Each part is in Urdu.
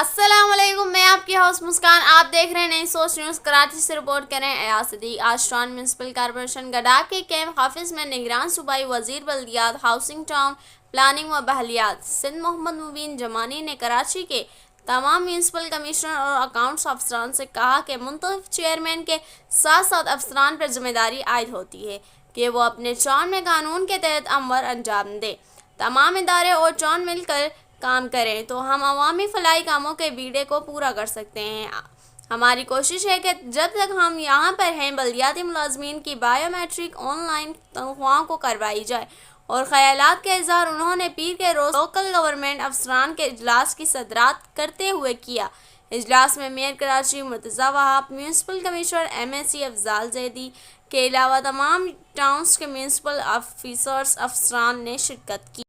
السلام علیکم، میں آپ کی ہاؤس مسکان. آپ دیکھ رہے ہیں نئی سوچ نیوز. کراچی سے رپورٹ کریں ایاز صدیق. آج ٹاؤن میونسپل کارپوریشن گڈا کے کیمپ آفس میں نگران صوبائی وزیر بلدیات، ہاؤسنگ، ٹاؤن پلاننگ و بحلیات سندھ محمد مبین جمانی نے کراچی کے تمام میونسپل کمشنر اور اکاؤنٹس افسران سے کہا کہ منتخب چیئرمین کے ساتھ ساتھ افسران پر ذمہ داری عائد ہوتی ہے کہ وہ اپنے ٹاؤن میں قانون کے تحت امور انجام دیں. تمام ادارے اور ٹاؤن مل کر کام کریں تو ہم عوامی فلاحی کاموں کے بیڑے کو پورا کر سکتے ہیں. ہماری کوشش ہے کہ جب تک ہم یہاں پر ہیں بلدیاتی ملازمین کی بائیو میٹرک آن لائن تنخواہوں کو کروائی جائے. اور خیالات کا اظہار انہوں نے پیر کے روز لوکل گورنمنٹ افسران کے اجلاس کی صدارت کرتے ہوئے کیا. اجلاس میں میئر کراچی مرتضیٰ وہاب، municipal commissioner MAC Afzal Zaidi کے علاوہ تمام ٹاؤنز کے میونسپل آفیسرز افسران نے شرکت کی.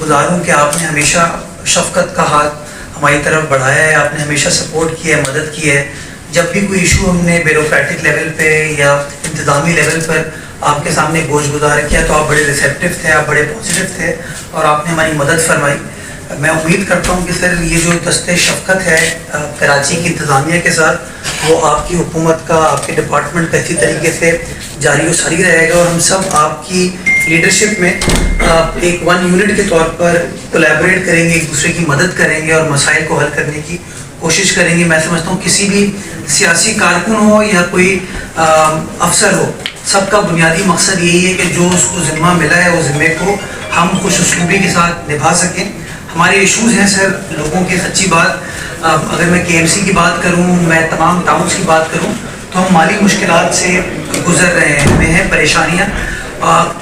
گزار ہوں کہ آپ نے ہمیشہ شفقت کا ہاتھ ہماری طرف بڑھایا ہے، آپ نے ہمیشہ سپورٹ کیا ہے، مدد کی ہے. جب بھی کوئی ایشو ہم نے بیوروکریٹک لیول پہ یا انتظامی لیول پر آپ کے سامنے گوش گزار کیا تو آپ بڑے ریسیپٹیو تھے، آپ بڑے پازیٹیو تھے اور آپ نے ہماری مدد فرمائی. میں امید کرتا ہوں کہ سر یہ جو دستِ شفقت ہے کراچی کی انتظامیہ کے ساتھ وہ آپ کی حکومت کا، آپ کے ڈپارٹمنٹ کا اسی طریقے سے جاری و ساری رہے گا اور ہم سب آپ کی لیڈرشپ میں ایک ون یونٹ کے طور پر کولیبریٹ کریں گے، ایک دوسرے کی مدد کریں گے اور مسائل کو حل کرنے کی کوشش کریں گے. میں سمجھتا ہوں کسی بھی سیاسی کارکن ہو یا کوئی افسر ہو، سب کا بنیادی مقصد یہی ہے کہ جو اس کو ذمہ ملا ہے وہ ذمے کو ہم خوش اسلوبی کے ساتھ نبھا سکیں. ہمارے ایشوز ہیں سر لوگوں کی سچی بات. اگر میں KMC کی بات کروں، میں تمام ٹاؤنس کی بات کروں تو ہم مالی مشکلات سے گزر رہے ہیں، ہمیں ہیں پریشانیاں.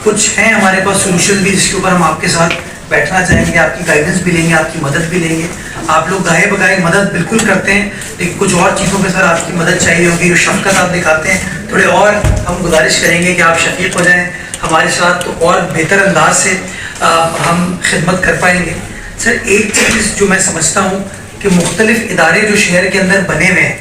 کچھ ہیں ہمارے پاس سولوشن بھی جس کے اوپر ہم آپ کے ساتھ بیٹھنا چاہیں گے، آپ کی گائیڈنس بھی لیں گے، آپ کی مدد بھی لیں گے. آپ لوگ گاہے بگاہے مدد بالکل کرتے ہیں لیکن کچھ اور چیزوں پہ سر آپ کی مدد چاہیے ہوگی. جو شفقت آپ دکھاتے ہیں تھوڑے اور ہم گزارش کریں گے کہ آپ شفیق ہو جائیں ہمارے ساتھ تو اور بہتر انداز سے ہم خدمت کر پائیں گے. سر ایک چیز جو میں سمجھتا ہوں کہ مختلف ادارے جو شہر کے اندر بنے ہوئے ہیں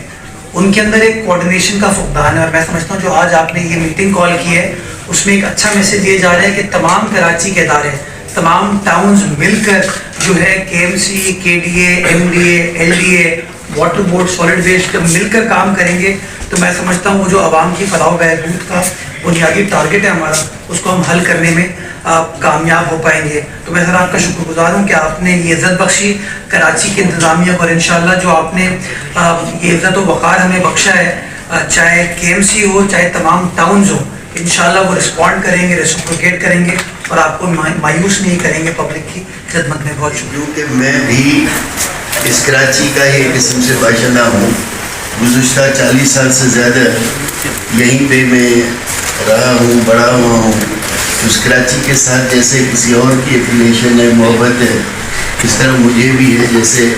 ان کے اندر ایک کوارڈینیشن کا فقدان ہے اور میں سمجھتا ہوں جو آج آپ نے یہ میٹنگ کال کی ہے اس میں ایک اچھا میسج یہ جا رہا ہے کہ تمام کراچی کے ادارے، تمام ٹاؤنز مل کر جو ہے KMC، KDA، MDA، LDA، water board, solid waste جب مل کر کام کریں گے تو میں سمجھتا ہوں وہ جو عوام کی فلاح و بہبود کا بنیادی ٹارگٹ ہے ہمارا اس کو ہم حل کرنے میں آپ کامیاب ہو پائیں گے. تو میں سر آپ کا شکر گزار ہوں کہ آپ نے یہ عزت بخشی کراچی کی انتظامیہ کو اور انشاءاللہ جو آپ نے یہ عزت و وقار ہمیں بخشا ہے چاہے KMC ہو چاہے تمام ٹاؤنز ہو، انشاءاللہ وہ رسپونڈ کریں گے، ریسپروکیٹ کریں گے اور آپ کو مایوس نہیں کریں گے. پبلک کی خدمت میں بہت شکریہ. کیونکہ میں بھی اس کراچی کا ایک قسم سے باشندہ ہوں، گزشتہ 40 سال سے زیادہ یہیں پہ میں رہا ہوں، بڑا ہوا ہوں. اس کراچی کے ساتھ جیسے کسی اور کی ایفیلیشن ہے، محبت ہے، اس طرح مجھے بھی ہے. جیسے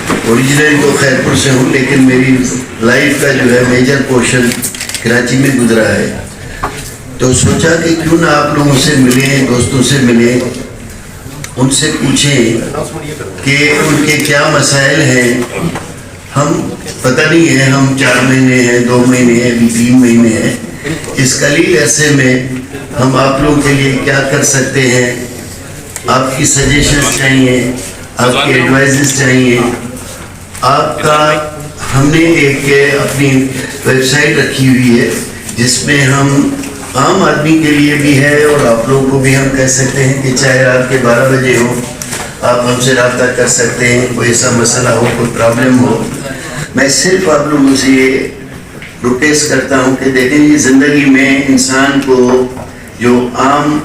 اوریجنل تو خیرپور سے ہوں لیکن میری لائف کا جو ہے میجر پورشن کراچی میں گزرا ہے. تو سوچا کہ کیوں نہ آپ لوگوں سے ملیں، دوستوں سے ملیں، ان سے پوچھیں کہ ان کے کیا مسائل ہیں. ہم پتہ نہیں ہے، ہم 4 مہینے ہیں، 2 مہینے ہیں، 3 مہینے ہیں، اس قلیل عرصے میں ہم آپ لوگوں کے لیے کیا کر سکتے ہیں. آپ کی سجیشنز چاہیے، آپ کے ایڈوائزز چاہیے. آپ کا ہم نے ایک اپنی ویب سائٹ رکھی ہوئی ہے جس میں ہم عام آدمی کے لیے بھی ہے اور آپ لوگوں کو بھی ہم کہہ سکتے ہیں کہ چاہے رات کے 12 بجے ہو آپ ہم سے رابطہ کر سکتے ہیں. کوئی ایسا مسئلہ ہو، کوئی پرابلم ہو. میں صرف آپ لوگوں سے یہ ریکویسٹ کرتا ہوں کہ دیکھیں یہ زندگی میں انسان کو جو عام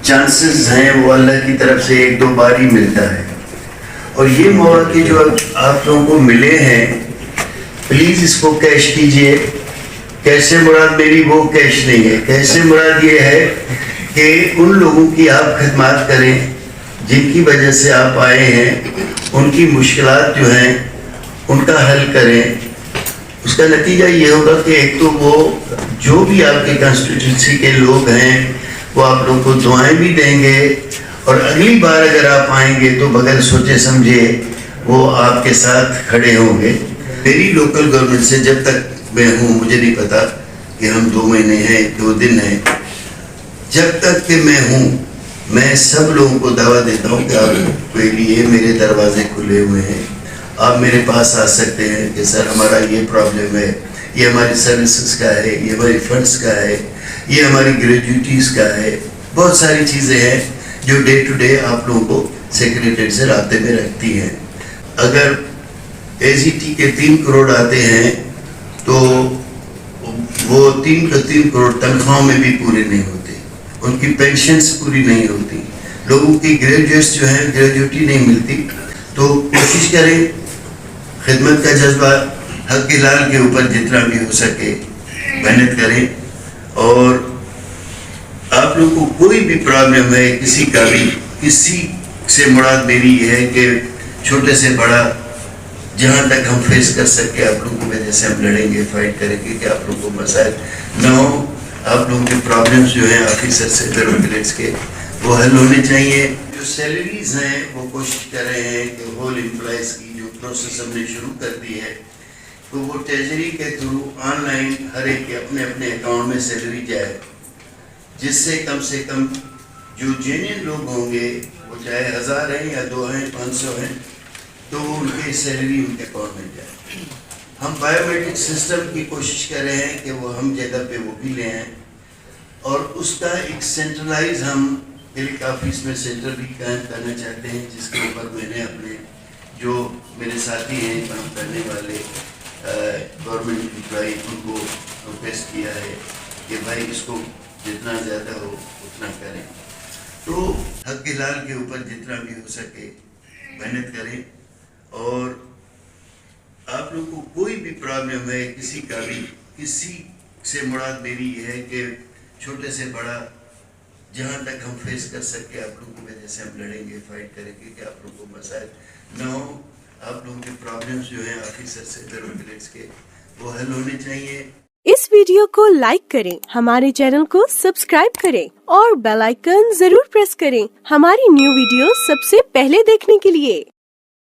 چانسز ہیں وہ اللہ کی طرف سے 1-2 بار ہی ملتا ہے اور یہ مواقع جو آپ لوگوں کو ملے ہیں پلیز اس کو کیش کیجئے. کیسے مراد میری وہ کیش نہیں ہے، کیسے مراد یہ ہے کہ ان لوگوں کی آپ خدمات کریں جن کی وجہ سے آپ آئے ہیں، ان کی مشکلات جو ہیں ان کا حل کریں. اس کا نتیجہ یہ ہوگا کہ ایک تو وہ جو بھی آپ کی کانسٹیٹیونسی کے لوگ ہیں وہ آپ لوگوں کو دعائیں بھی دیں گے اور اگلی بار اگر آپ آئیں گے تو بغیر سوچے سمجھے وہ آپ کے ساتھ کھڑے ہوں گے. میری لوکل گورنمنٹ سے جب تک میں ہوں، مجھے نہیں پتا کہ ہم 2 مہینے ہیں 2 دن ہیں، جب تک کہ میں ہوں میں سب لوگوں کو دعویٰ دیتا ہوں کہ آپ کے لیے میرے دروازے کھلے ہوئے ہیں. آپ میرے پاس آ سکتے ہیں کہ سر ہمارا یہ پرابلم ہے، یہ ہماری سروسز کا ہے، یہ ہماری فنڈز کا ہے، یہ ہماری گریجویٹیز کا ہے. بہت ساری چیزیں ہیں جو ڈے ٹو ڈے آپ لوگوں کو سیکریٹریٹ سے رابطے میں رکھتی ہیں. اگر ACT کے 3 کروڑ آتے ہیں تو وہ 3 کروڑ تنخواہوں میں بھی پورے نہیں ہوتے، ان کی پینشنز پوری نہیں ہوتی، لوگوں کی گریجویٹس جو ہیں گریجویٹی نہیں ملتی. تو کوشش کریں، خدمت کا جذبہ حق کے لال کے اوپر جتنا بھی ہو سکے محنت کریں. اور آپ لوگ کو کوئی بھی پرابلم ہے کسی کا بھی، کسی سے مراد میری یہ ہے کہ چھوٹے سے بڑا جہاں تک ہم فیس کر سکے آپ لوگوں کی وجہ سے ہم لڑیں گے، فائٹ کریں گے کہ آپ لوگوں کو مسائل نہ ہو. آپ لوگوں کے پرابلمس جو ہیں آفیسر سے بیوروکریٹس کے وہ حل ہونے چاہیے. جو سیلریز ہیں وہ کوشش کر رہے ہیں کہ ہول امپلائیز کی جو پروسیس ہم نے شروع کر دی ہے تو وہ ٹریجری کے تھرو آن لائن ہر ایک کے اپنے اپنے اکاؤنٹ میں سیلری جائے، جس سے کم جو جینین لوگ ہوں گے وہ چاہے 1000 ہیں یا 2 ہیں 500 ہیں تو ان کی سیلری ان کے اکاؤنٹ میں جائے. ہم بایو میٹرک سسٹم کی کوشش کر رہے ہیں کہ وہ ہم جگہ پہ وہ بھی لے آئیں، اور اس کا ایک سینٹرلائز ہم کلک آفس میں سینٹر بھی قائم کرنا چاہتے ہیں، جس کے اوپر میں نے اپنے جو میرے ساتھی ہیں کام کرنے والے گورنمنٹ امپلائی ان کو ریکویسٹ کیا ہے کہ بھائی اس کو جتنا زیادہ ہو اتنا کریں. تو حق لال کے اوپر جتنا بھی ہو سکے محنت کریں. اور آپ لوگ کو کوئی بھی پرابلم ہے کسی کا بھی، کسی سے مراد میری یہ ہے کہ چھوٹے سے بڑا جہاں تک ہم فیس کر سکے آپ لوگوں کی وجہ سے ہم لڑیں گے، فائٹ کریں گے کہ آپ لوگوں کو مسائل نہ ہو. آپ لوگوں کے پرابلمس جو ہیں آفیسر سے بیوروکریٹس کے وہ حل ہونے چاہیے. اس ویڈیو کو لائک کریں، ہمارے چینل کو سبسکرائب کریں اور بیل آئیکن ضرور پریس کریں ہماری نیو ویڈیو سب سے پہلے دیکھنے کے لیے.